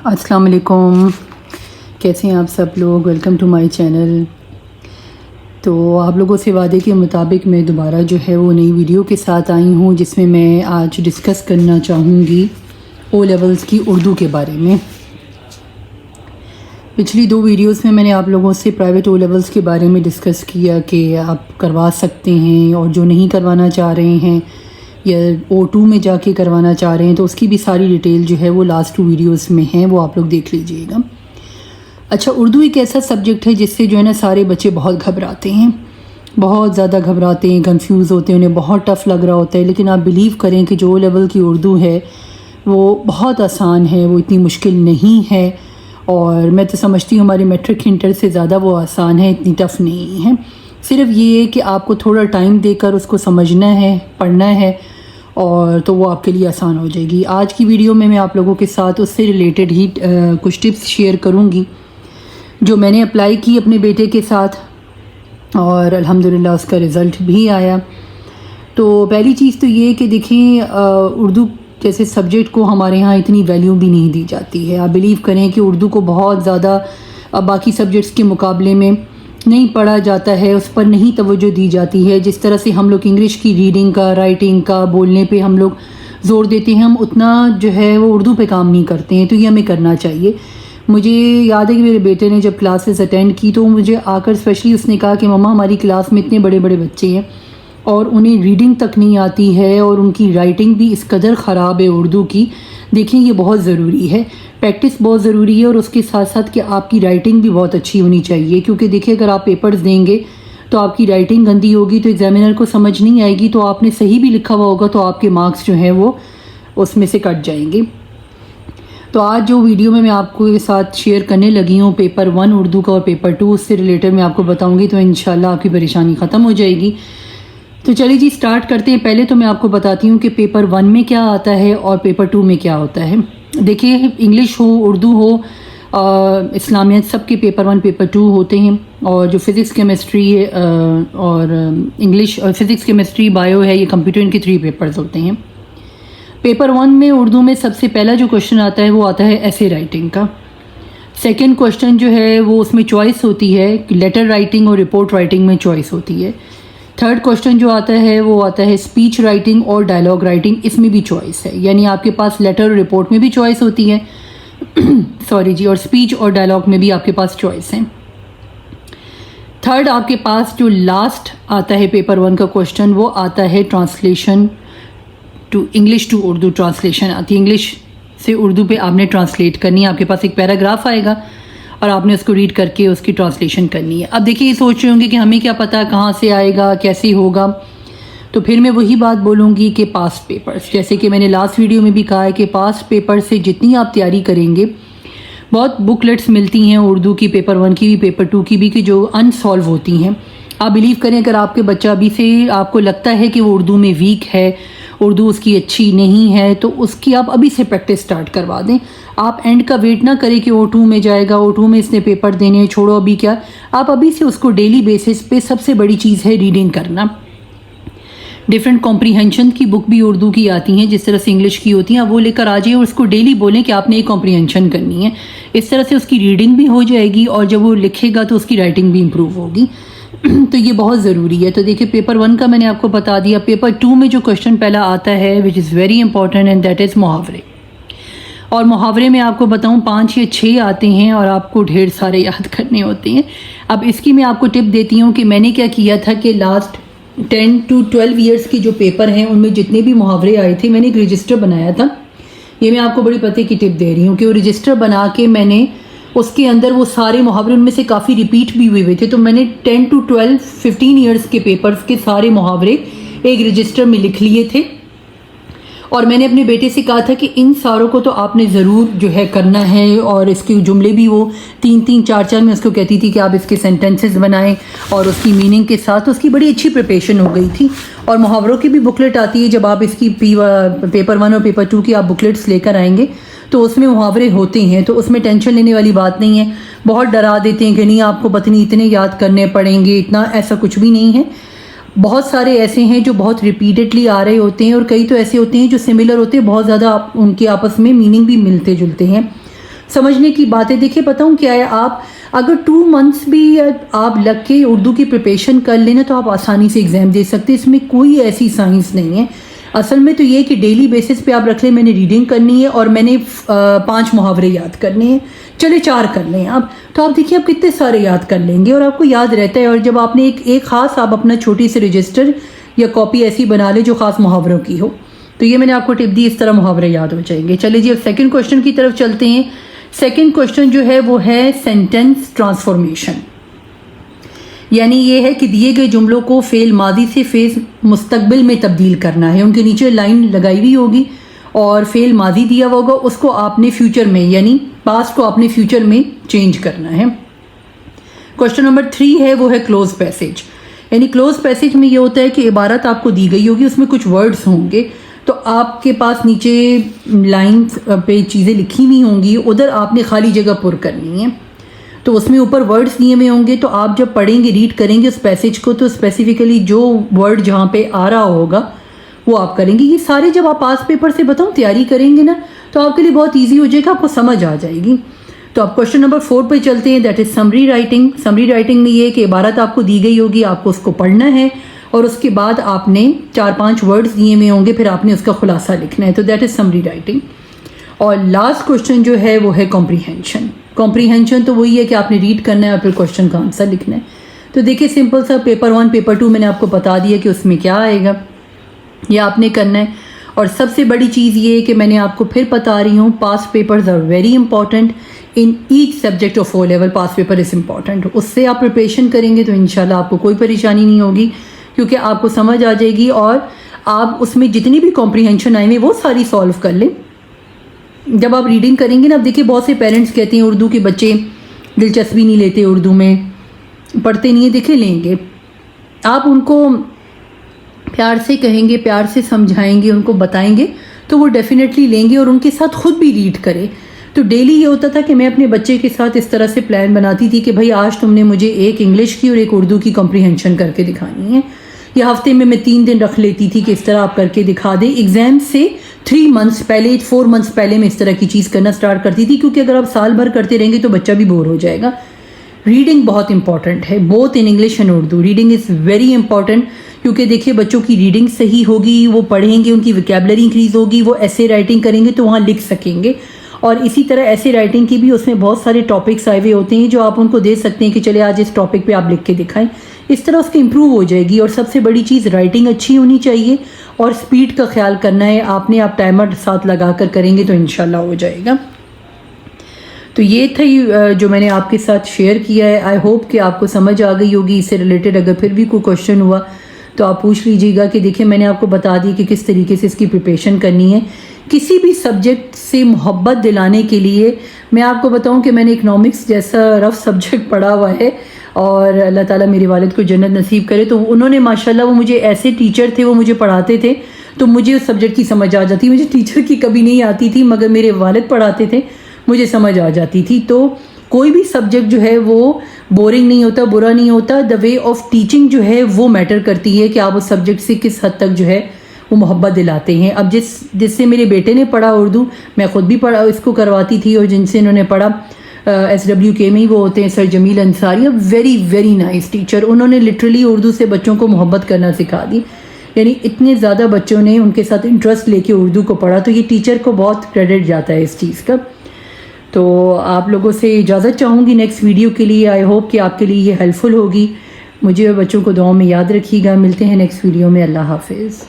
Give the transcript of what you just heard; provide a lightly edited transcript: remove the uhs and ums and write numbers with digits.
السلام علیکم، کیسے ہیں آپ سب لوگ؟ Welcome to my channel. تو آپ لوگوں سے وعدے کے مطابق میں دوبارہ جو ہے وہ نئی ویڈیو کے ساتھ آئی ہوں، جس میں میں آج ڈسکس کرنا چاہوں گی او لیولز کی اردو کے بارے میں۔ پچھلی 2 ویڈیوز میں نے آپ لوگوں سے پرائیویٹ او لیولز کے بارے میں ڈسکس کیا کہ آپ کروا سکتے ہیں، اور جو نہیں کروانا چاہ رہے ہیں یا O2 میں جا کے کروانا چاہ رہے ہیں تو اس کی بھی ساری ڈیٹیل جو ہے وہ لاسٹ 2 ویڈیوز میں ہیں، وہ آپ لوگ دیکھ لیجئے گا۔ اچھا، اردو ایک ایسا سبجیکٹ ہے جس سے جو ہے نا سارے بچے بہت گھبراتے ہیں، بہت زیادہ گھبراتے ہیں، کنفیوز ہوتے ہیں، انہیں بہت ٹف لگ رہا ہوتا ہے۔ لیکن آپ بلیو کریں کہ جو لیول کی اردو ہے وہ بہت آسان ہے، وہ اتنی مشکل نہیں ہے، اور میں تو سمجھتی ہوں ہماری میٹرک انٹر سے زیادہ وہ آسان ہے، اتنی ٹف نہیں ہے۔ صرف یہ ہے کہ آپ کو تھوڑا ٹائم دے کر اس کو سمجھنا ہے، پڑھنا ہے، اور تو وہ آپ کے لیے آسان ہو جائے گی۔ آج کی ویڈیو میں آپ لوگوں کے ساتھ اس سے ریلیٹڈ ہی کچھ ٹپس شیئر کروں گی جو میں نے اپلائی کی اپنے بیٹے کے ساتھ، اور الحمدللہ اس کا رزلٹ بھی آیا۔ تو پہلی چیز تو یہ کہ دیکھیں، اردو جیسے سبجیکٹ کو ہمارے ہاں اتنی ویلیو بھی نہیں دی جاتی ہے۔ آپ بلیو کریں کہ اردو کو بہت زیادہ باقی سبجیکٹس کے مقابلے میں نہیں پڑھا جاتا ہے، اس پر نہیں توجہ دی جاتی ہے۔ جس طرح سے ہم لوگ انگلش کی ریڈنگ کا، رائٹنگ کا، بولنے پہ ہم لوگ زور دیتے ہیں، ہم اتنا جو ہے وہ اردو پہ کام نہیں کرتے ہیں، تو یہ ہمیں کرنا چاہیے۔ مجھے یاد ہے کہ میرے بیٹے نے جب کلاسز اٹینڈ کی تو مجھے آ کر اسپیشلی اس نے کہا کہ مما ہماری کلاس میں اتنے بڑے بڑے بچے ہیں اور انہیں ریڈنگ تک نہیں آتی ہے، اور ان کی رائٹنگ بھی اس قدر خراب ہے اردو کی۔ دیکھیں، یہ بہت ضروری ہے، پریکٹس بہت ضروری ہے، اور اس کے ساتھ ساتھ کہ آپ کی رائٹنگ بھی بہت اچھی ہونی چاہیے، کیونکہ دیکھیں اگر آپ پیپرز دیں گے تو آپ کی رائٹنگ گندی ہوگی تو ایگزامینر کو سمجھ نہیں آئے گی، تو آپ نے صحیح بھی لکھا ہوا ہوگا تو آپ کے مارکس جو ہیں وہ اس میں سے کٹ جائیں گے۔ تو آج جو ویڈیو میں آپ کو ساتھ شیئر کرنے لگی ہوں پیپر 1 اردو کا اور پیپر 2 اس سے ریلیٹڈ میں آپ کو بتاؤں گی، تو انشاءاللہ آپ کی پریشانی ختم ہو جائے گی۔ تو چلیے جی سٹارٹ کرتے ہیں۔ پہلے تو میں آپ کو بتاتی ہوں کہ پیپر 1 میں کیا آتا ہے اور پیپر 2 میں کیا ہوتا ہے۔ دیکھیے، انگلش ہو، اردو ہو، اسلامیات، سب کے پیپر 1 پیپر 2 ہوتے ہیں، اور جو فزکس کیمسٹری اور انگلش اور فزکس کیمسٹری بایو ہے، یہ کمپیوٹر، ان کے 3 پیپرز ہوتے ہیں۔ پیپر 1 میں اردو میں سب سے پہلا جو کوشچن آتا ہے وہ آتا ہے ایسے رائٹنگ کا۔ سیکنڈ کوشچن جو ہے وہ اس میں چوائس ہوتی ہے، لیٹر رائٹنگ اور رپورٹ رائٹنگ میں چوائس ہوتی ہے۔ تھرڈ کوشچن جو آتا ہے وہ آتا ہے اسپیچ رائٹنگ اور ڈائلاگ رائٹنگ، اس میں بھی چوائس ہے، یعنی آپ کے پاس لیٹر اور رپورٹ میں بھی چوائس ہوتی ہے سوری جی، اور اسپیچ اور ڈائلاگ میں بھی آپ کے پاس چوائس ہے۔ تھرڈ آپ کے پاس جو لاسٹ آتا ہے پیپر 1 کا کوشچن، وہ آتا ہے translation to English to Urdu, translation آتی ہے، انگلش سے اردو پہ آپ نے ٹرانسلیٹ کرنی ہے۔ آپ کے پاس ایک پیراگراف آئے گا اور آپ نے اس کو ریڈ کر کے اس کی ٹرانسلیشن کرنی ہے۔ اب دیکھیے، یہ سوچ رہے ہوں گے کہ ہمیں کیا پتہ کہاں سے آئے گا، کیسے ہوگا، تو پھر میں وہی بات بولوں گی کہ پاسٹ پیپرز، جیسے کہ میں نے لاسٹ ویڈیو میں بھی کہا ہے کہ پاسٹ پیپر سے جتنی آپ تیاری کریں گے، بہت بکلیٹس ملتی ہیں اردو کی، پیپر 1 کی بھی، پیپر 2 کی بھی، کہ جو انسالو ہوتی ہیں۔ آپ بلیو کریں اگر آپ کے بچہ ابھی سے آپ کو لگتا ہے کہ وہ اردو میں ویک ہے، اردو اس کی اچھی نہیں ہے، تو اس کی آپ ابھی سے پریکٹس سٹارٹ کروا دیں۔ آپ اینڈ کا ویٹ نہ کریں کہ O2 میں جائے گا، O2 میں اس نے پیپر دینے، چھوڑو ابھی کیا، آپ ابھی سے اس کو ڈیلی بیسس پہ، سب سے بڑی چیز ہے ریڈنگ کرنا۔ ڈفرینٹ کمپریہنشن کی بک بھی اردو کی آتی ہیں، جس طرح سے انگلش کی ہوتی ہیں، آپ وہ لے کر آ جائیں اور اس کو ڈیلی بولیں کہ آپ نے ایک کمپریہنشن کرنی ہے۔ اس طرح سے اس کی ریڈنگ بھی ہو جائے گی، اور جب وہ لکھے گا تو اس کی رائٹنگ بھی امپروو ہوگی۔ تو یہ بہت ضروری ہے۔ تو دیکھیں، پیپر 1 کا میں نے آپ کو بتا دیا۔ پیپر 2 میں جو کوشچن پہلا آتا ہے which is very important, and that is محاورے۔ اور محاورے میں آپ کو بتاؤں 5 یا 6 آتے ہیں، اور آپ کو ڈھیر سارے یاد کرنے ہوتے ہیں۔ اب اس کی میں آپ کو ٹپ دیتی ہوں کہ میں نے کیا کیا تھا کہ لاسٹ 10 to 12 ایئرس کے جو پیپر ہیں ان میں جتنے بھی محاورے آئے تھے، میں نے ایک رجسٹر بنایا تھا۔ یہ میں آپ کو بڑی پتے کی ٹپ دے رہی ہوں کہ وہ رجسٹر بنا کے میں نے اس کے اندر وہ سارے محاورے، ان میں سے کافی ریپیٹ بھی ہوئے تھے، تو میں نے 10 to 12 15 ایئرس کے پیپرز کے سارے محاورے ایک رجسٹر میں لکھ لیے تھے، اور میں نے اپنے بیٹے سے کہا تھا کہ ان ساروں کو تو آپ نے ضرور جو ہے کرنا ہے، اور اس کے جملے بھی وہ 3 4 میں اس کو کہتی تھی کہ آپ اس کے سینٹنسز بنائیں اور اس کی میننگ کے ساتھ، اس کی بڑی اچھی پریپریشن ہو گئی تھی۔ اور محاوروں کی بھی بکلیٹ آتی ہے، جب آپ اس کی پیپر 1 اور پیپر 2 کی آپ بکلیٹس لے کر آئیں گے تو اس میں محاورے ہوتے ہیں، تو اس میں ٹینشن لینے والی بات نہیں ہے۔ بہت ڈرا دیتے ہیں کہ نہیں آپ کو پتنی اتنے یاد کرنے پڑیں گے، اتنا، ایسا کچھ بھی نہیں ہے۔ بہت سارے ایسے ہیں جو بہت ریپیٹڈلی آ رہے ہوتے ہیں، اور کئی تو ایسے ہوتے ہیں جو سملر ہوتے ہیں، بہت زیادہ ان کے آپس میں میننگ بھی ملتے جلتے ہیں۔ سمجھنے کی باتیں دیکھیں بتاؤں کیا ہے، آپ اگر 2 months بھی آپ لگ کے اردو کی پریپریشن کر لینا تو آپ آسانی سے ایگزام دے سکتے، اس میں کوئی ایسی سائنس نہیں ہے۔ اصل میں تو یہ کہ ڈیلی بیسس پہ آپ رکھ لیں میں نے ریڈنگ کرنی ہے اور میں نے 5 محاورے یاد کرنے ہیں، چلے 4 کر لیں آپ، تو آپ دیکھیے آپ کتنے سارے یاد کر لیں گے اور آپ کو یاد رہتا ہے۔ اور جب آپ نے ایک خاص آپ اپنا چھوٹی سے رجسٹر یا کاپی ایسی بنا لے جو خاص محاوروں کی ہو، تو یہ میں نے آپ کو ٹپ دی، اس طرح محاورے یاد ہو جائیں گے۔ چلے جی اب سیکنڈ کوشچن کی طرف چلتے ہیں۔ سیکنڈ کوشچن جو ہے وہ ہے سینٹنس ٹرانسفارمیشن، یعنی یہ ہے کہ دیے گئے جملوں کو فعل ماضی سے فعل مستقبل میں تبدیل کرنا ہے۔ ان کے نیچے لائن لگائی ہوئی ہوگی اور فعل ماضی دیا ہوا ہوگا، اس کو آپ نے فیوچر میں یعنی پاسٹ کو آپ نے فیوچر میں چینج کرنا ہے۔ کوشچن نمبر 3 ہے وہ ہے کلوز پیسج، یعنی کلوز پیسج میں یہ ہوتا ہے کہ عبارت آپ کو دی گئی ہوگی، اس میں کچھ ورڈز ہوں گے، تو آپ کے پاس نیچے لائنز پہ چیزیں لکھی ہوئی ہوں گی، ادھر آپ نے خالی جگہ پر کرنی ہے، تو اس میں اوپر ورڈز دیے ہوئے ہوں گے، تو آپ جب پڑھیں گے ریڈ کریں گے اس پیسج کو تو اسپیسیفکلی جو ورڈ جہاں پہ آ رہا ہوگا وہ آپ کریں گے۔ یہ سارے جب آپ پاس پیپر سے بتاؤں تیاری کریں گے نا تو آپ کے لیے بہت ایزی ہو جائے گا، آپ کو سمجھ آ جائے گی۔ تو آپ کوشچن نمبر 4 پہ چلتے ہیں، that is summary writing. Summary writing میں یہ ہے کہ عبارت آپ کو دی گئی ہوگی، آپ کو اس کو پڑھنا ہے اور اس کے بعد آپ نے 4-5 ورڈز دیے ہوئے ہوں گے، پھر آپ نے اس کا خلاصہ لکھنا ہے، تو دیٹ از سمری رائٹنگ۔ اور لاسٹ کوشچن جو ہے وہ ہے کمپریہنشن۔ کمپریہنشن تو وہی ہے کہ آپ نے ریڈ کرنا ہے اور پھر کوشچن کا آنسر لکھنا ہے۔ تو دیکھیں سمپل سا پیپر 1 پیپر 2 میں نے آپ کو بتا دیا کہ اس میں کیا آئے گا، یہ آپ نے کرنا ہے۔ اور سب سے بڑی چیز یہ ہے کہ میں نے آپ کو پھر بتا رہی ہوں، past papers are very important in each subject of O level, past paper is important. اس سے آپ پریپریشن کریں گے تو انشاءاللہ آپ کو کوئی پریشانی نہیں ہوگی، کیونکہ آپ کو سمجھ آ جائے گی اور آپ اس میں جتنی بھی کمپریہنشن آئیں گے وہ ساری سالو کر لیں۔ جب آپ ریڈنگ کریں گے نا، اب دیکھیے بہت سے پیرنٹس کہتے ہیں اردو کے بچے دلچسپی نہیں لیتے، اردو میں پڑھتے نہیں ہیں، دیکھیں لیں گے، آپ ان کو پیار سے کہیں گے، پیار سے سمجھائیں گے، ان کو بتائیں گے تو وہ ڈیفینیٹلی لیں گے اور ان کے ساتھ خود بھی ریڈ کرے۔ تو ڈیلی یہ ہوتا تھا کہ میں اپنے بچے کے ساتھ اس طرح سے پلان بناتی تھی کہ بھائی آج تم نے مجھے ایک انگلش کی اور ایک اردو کی کمپریہنشن کر کے دکھانی ہے، یا ہفتے میں 3 دن رکھ لیتی تھی کہ اس طرح آپ کر کے دکھا دیں۔ ایگزام سے 3 months پہلے 4 months پہلے میں اس طرح کی چیز کرنا سٹارٹ کرتی تھی، کیونکہ اگر آپ سال بھر کرتے رہیں گے تو بچہ بھی بور ہو جائے گا۔ ریڈنگ بہت امپورٹنٹ ہے، both in English and Urdu, reading is very important, کیونکہ دیکھیے بچوں کی ریڈنگ صحیح ہوگی، وہ پڑھیں گے، ان کی ویکیبلری انکریز ہوگی، وہ ایسے رائٹنگ کریں گے تو وہاں لکھ سکیں گے۔ اور اسی طرح ایسے رائٹنگ کی بھی اس میں بہت سارے ٹاپکس آئے ہوئے ہوتے ہیں جو آپ ان کو دے سکتے ہیں کہ چلے آج اس ٹاپک پہ آپ لکھ کے دکھائیں، اس طرح اس کی امپروو ہو جائے گی۔ اور سب سے بڑی چیز رائٹنگ اچھی ہونی چاہیے اور سپیڈ کا خیال کرنا ہے، آپ نے آپ ٹائمر ساتھ لگا کر کریں گے تو انشاءاللہ ہو جائے گا۔ تو یہ تھا جو میں نے آپ کے ساتھ شیئر کیا ہے، آئی ہوپ کہ آپ کو سمجھ آ گئی ہوگی۔ اس سے ریلیٹڈ اگر پھر بھی کوئی کوشچن ہوا تو آپ پوچھ لیجیے گا، کہ دیکھیں میں نے آپ کو بتا دی کہ کس طریقے سے اس کی پریپریشن کرنی ہے۔ کسی بھی سبجیکٹ سے محبت دلانے کے لیے میں آپ کو بتاؤں کہ میں نے اکنامکس جیسا رف سبجیکٹ پڑھا ہوا ہے، اور اللہ تعالیٰ میرے والد کو جنت نصیب کرے، تو انہوں نے ماشاءاللہ وہ مجھے ایسے ٹیچر تھے، وہ مجھے پڑھاتے تھے تو مجھے اس سبجیکٹ کی سمجھ آ جاتی، مجھے ٹیچر کی کبھی نہیں آتی تھی، مگر میرے والد پڑھاتے تھے مجھے سمجھ آ جاتی تھی۔ تو کوئی بھی سبجیکٹ جو ہے وہ بورنگ نہیں ہوتا، برا نہیں ہوتا، دا وے آف ٹیچنگ جو ہے وہ میٹر کرتی ہے کہ آپ اس سبجیکٹ سے کس حد تک جو ہے وہ محبت دلاتے ہیں۔ اب جس سے میرے بیٹے نے پڑھا اردو، میں خود بھی پڑھا اس کو کرواتی تھی، اور جن سے انہوں نے پڑھا SWK میں وہ ہوتے ہیں sir Jamil Ansari, very very nice teacher, انہوں نے لٹرلی اردو سے بچوں کو محبت کرنا سکھا دی، یعنی اتنے زیادہ بچوں نے ان کے ساتھ انٹرسٹ لے کے اردو کو پڑھا، تو یہ ٹیچر کو بہت کریڈٹ جاتا ہے اس چیز کا۔ تو آپ لوگوں سے اجازت چاہوں گی نیکسٹ ویڈیو کے لیے، آئی ہوپ کہ آپ کے لیے یہ ہیلپ فل ہوگی۔ مجھے اور بچوں کو دعاؤں میں یاد رکھیے گا، ملتے ہیں نیکسٹ ویڈیو میں، اللہ حافظ۔